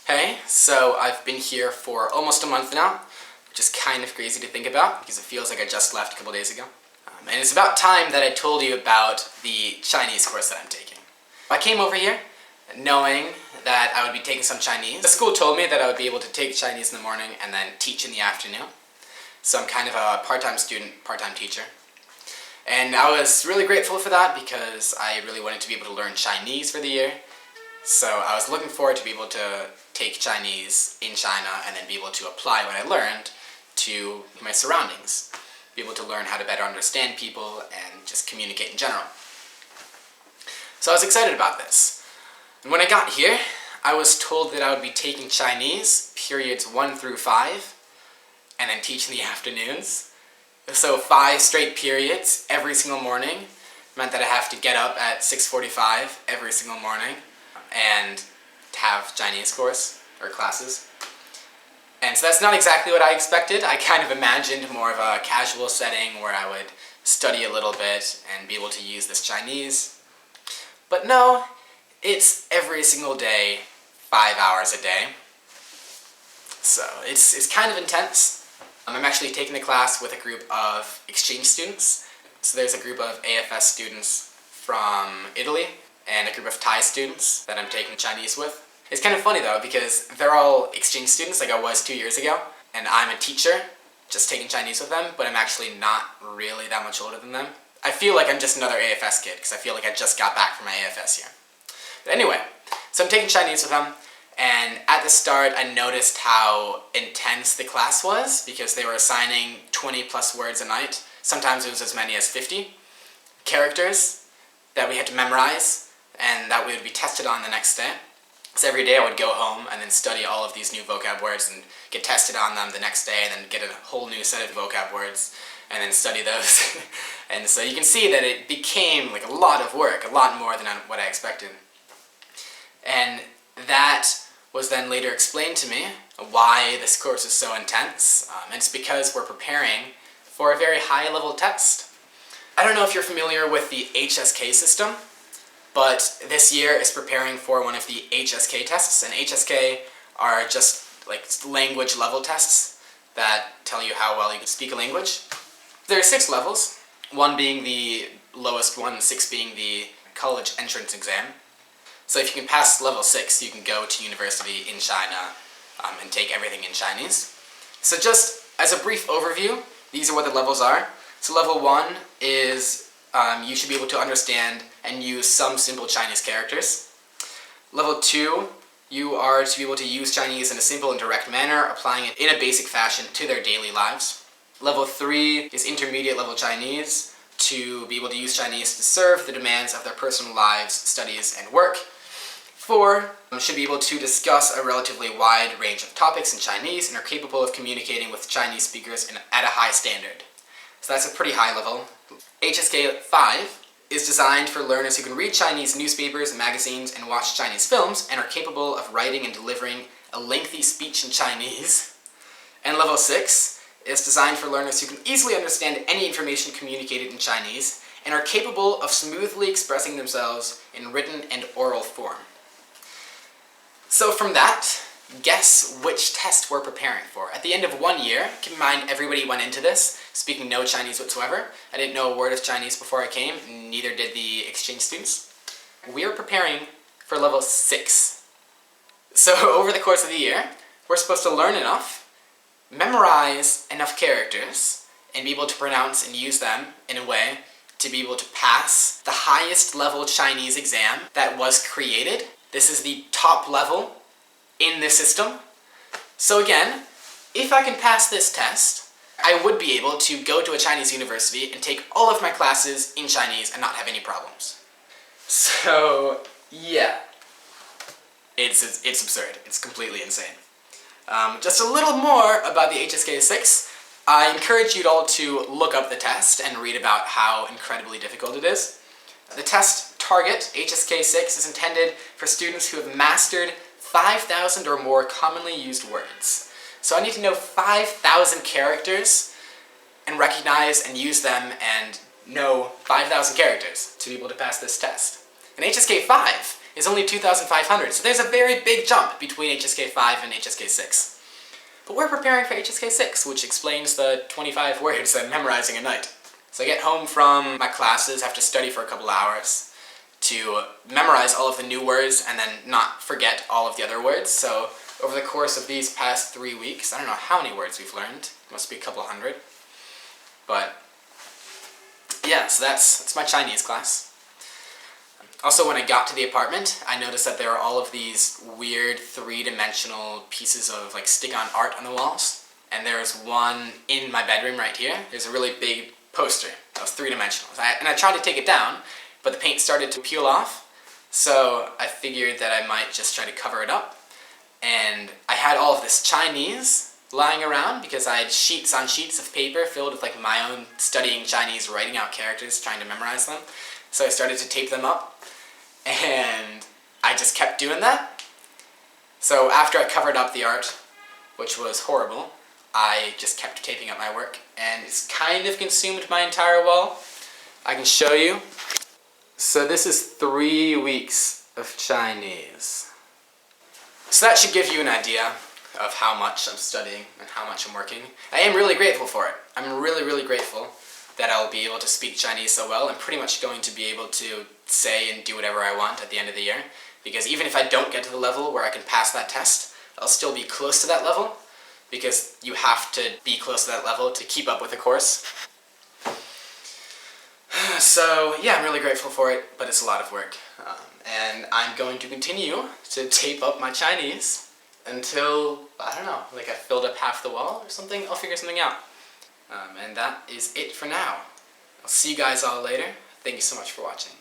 Hey, so I've been here for almost a month now, which is kind of crazy to think about because it feels like I just left a couple days ago. And it's about time that I told you about the Chinese course that I'm taking. I came over here knowing that I would be taking some Chinese. The school told me that I would be able to take Chinese in the morning and then teach in the afternoon. So I'm kind of a part-time student, part-time teacher. And I was really grateful for that because I really wanted to be able to learn Chinese for the year. So I was looking forward to be able to take Chinese in China and then be able to apply what I learned to my surroundings. Be able to learn how to better understand people and just communicate in general. So I was excited about this. And when I got here, I was told that I would be taking Chinese, periods 1 through 5, and then teach in the afternoons. So 5 straight periods every single morning meant that I have to get up at 6:45 every single morning and have Chinese course or classes. And so that's not exactly what I expected. I kind of imagined more of a casual setting where I would study a little bit and be able to use this Chinese. But no, it's every single day, 5 hours a day. So it's kind of intense. I'm actually taking the class with a group of exchange students. So there's a group of AFS students from Italy and a group of Thai students that I'm taking Chinese with. It's kind of funny though because they're all exchange students like I was 2 years ago, and I'm a teacher just taking Chinese with them, but I'm actually not really that much older than them. I feel like I'm just another AFS kid because I feel like I just got back from my AFS year. But anyway, so I'm taking Chinese with them, and at the start I noticed how intense the class was because they were assigning 20 plus words a night. Sometimes it was as many as 50 characters that we had to memorize and that we would be tested on the next day. So every day I would go home and then study all of these new vocab words and get tested on them the next day and then get a whole new set of vocab words and then study those. And so you can see that it became like a lot of work, a lot more than what I expected. And that was then later explained to me why this course is so intense. And it's because we're preparing for a very high level test. I don't know if you're familiar with the HSK system, but this year is preparing for one of the HSK tests, and HSK are just like language level tests that tell you how well you can speak a language. There are 6 levels, 1 being the lowest one, 6 being the college entrance exam. So if you can pass level 6, you can go to university in China and take everything in Chinese. So just as a brief overview, these are what the levels are. So level 1 is you should be able to understand and use some simple Chinese characters. Level 2, you are to be able to use Chinese in a simple and direct manner, applying it in a basic fashion to their daily lives. Level 3 is intermediate level Chinese, to be able to use Chinese to serve the demands of their personal lives, studies, and work. 4, should be able to discuss a relatively wide range of topics in Chinese and are capable of communicating with Chinese speakers at a high standard. So that's a pretty high level. HSK 5 is designed for learners who can read Chinese newspapers, magazines, and watch Chinese films and are capable of writing and delivering a lengthy speech in Chinese. And level 6 is designed for learners who can easily understand any information communicated in Chinese and are capable of smoothly expressing themselves in written and oral form. So from that, guess which test we're preparing for. At the end of 1 year, keep in mind everybody went into this speaking no Chinese whatsoever. I didn't know a word of Chinese before I came, neither did the exchange students. We are preparing for level 6. So over the course of the year, we're supposed to learn enough, memorize enough characters, and be able to pronounce and use them in a way to be able to pass the highest level Chinese exam that was created. This is the top level in this system. So again, if I can pass this test, I would be able to go to a Chinese university and take all of my classes in Chinese and not have any problems. So yeah, it's absurd. It's completely insane. Just a little more about the HSK 6. I encourage you all to look up the test and read about how incredibly difficult it is. The test target, HSK 6, is intended for students who have mastered 5,000 or more commonly used words. So I need to know 5,000 characters and recognize and use them and know 5,000 characters to be able to pass this test. And HSK 5 is only 2,500, so there's a very big jump between HSK 5 and HSK 6. But we're preparing for HSK 6, which explains the 25 words that I'm memorizing a night. So I get home from my classes, have to study for a couple hours to memorize all of the new words and then not forget all of the other words. So over the course of these past 3 weeks, I don't know how many words we've learned. It must be a couple hundred. But yeah, so that's my Chinese class. Also, when I got to the apartment, I noticed that there are all of these weird three-dimensional pieces of like stick-on art on the walls. And there's one in my bedroom right here. There's a really big poster that was three-dimensional. And I tried to take it down, but the paint started to peel off. So I figured that I might just try to cover it up. And I had all of this Chinese lying around because I had sheets on sheets of paper filled with like my own studying Chinese, writing out characters, trying to memorize them. So I started to tape them up. And I just kept doing that. So after I covered up the art, which was horrible, I just kept taping up my work, and it's kind of consumed my entire wall. I can show you. So this is 3 weeks of Chinese. So that should give you an idea of how much I'm studying and how much I'm working. I am really grateful for it. I'm really, really grateful that I'll be able to speak Chinese so well. I'm pretty much going to be able to say and do whatever I want at the end of the year, because even if I don't get to the level where I can pass that test, I'll still be close to that level, because you have to be close to that level to keep up with the course. So yeah, I'm really grateful for it, but it's a lot of work. And I'm going to continue to tape up my Chinese until, I don't know, like I filled up half the wall or something. I'll figure something out. And that is it for now. I'll see you guys all later. Thank you so much for watching.